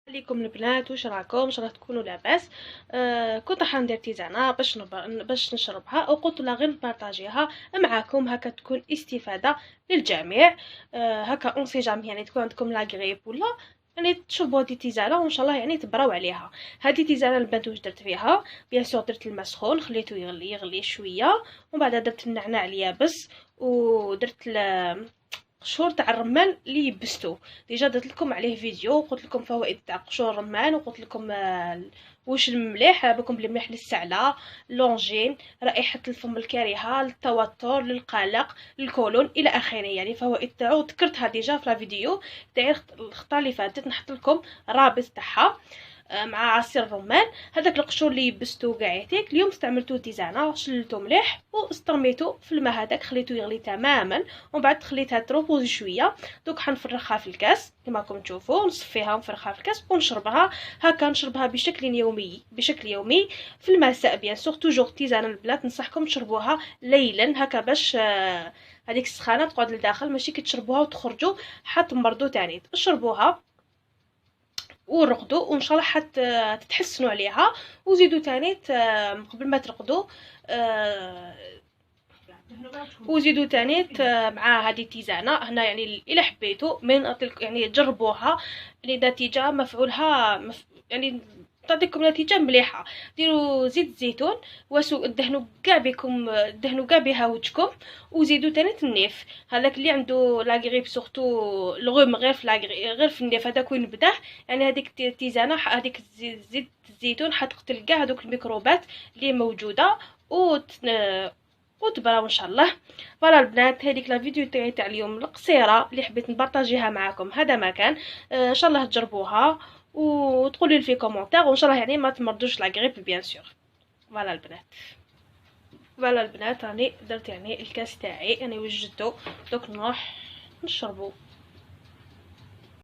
عليكم البنات، واش راكم؟ واش راه تكونوا لاباس؟ كنت راح ندير تيزانه باش نشربها، وقلت لا غير نبارطاجيها معاكم هكا تكون استفاده للجميع. هكا اون سي جامي يعني تكون عندكم لا غريب ولا يعني تشربوا هذه تيزانه وان شاء الله يعني تبراو عليها. هذه تيزانه البنات واش درت فيها؟ بيان سور درت الماء سخون خليته يغلي شويه، ومن بعد درت النعناع اليابس ودرت قشور تاع الرمان اللي يبستو. ديجا درت لكم عليه فيديو وقلت لكم فوائد تاع قشور الرمان، وقلت لكم واش المليح بكم بلي مليح للسعله، لونجين، رائحه الفم الكريهه، للتوتر، للقلق، للكولون الى اخره. يعني فوائد تاعو ذكرتها ديجا في الفيديو تاعي الخطره اللي فاتت، نحط لكم رابط تاعها مع عصير الرمان. هذاك القشور اللي يبستو قاعيتك اليوم استعملتو تيزانه، شللتو مليح واسترميتو في الماء هذاك، خليتو يغلي تماما، ومن بعد خليتها تروبوزي شويه. دوك حنفرغها في الكاس كما راكم تشوفوا، نصفيها ونفرغها في الكاس ونشربها. هكا نشربها بشكل يومي في المساء. بيان سور توجور تيزانه البنات ننصحكم تشربوها ليلا هكا باش هذيك السخانه تقعد لداخل، ماشي كي تشربوها وتخرجوا حتمرضوا تاني. اشربوها ورقدوا وان شاء الله تتحسنوا عليها. وزيدوا تاني قبل ما ترقدوا مع هذه التيزانه هنا. يعني الا حبيتوا من يعني تجربوها، النتيجه مفعولها يعني تعطيكم نتيجه مليحه. ديروا زيت الزيتون دهنوا كاع بها وجهكم، وزيدوا تاني النيف. هذاك اللي عنده لا غريب سورتو الغوم غير في غير في النيف هذاك وين بدا، يعني هذيك التيزانه هذيك زيت الزيتون حتقتل كاع هذوك الميكروبات اللي موجوده وتبراو ان شاء الله. فوالا البنات، هذيك لا فيديو تاع اليوم القصيره اللي حبيت نبارطاجيها معكم هذا ما كان. ان شاء الله تجربوها وتقولوا لي في كومونتير، وان شاء الله يعني ما تمرضوش لا غريب بيان سور. فوالا البنات راني درت يعني الكاس تاعي، انا وجدته دوك نروح نشربو.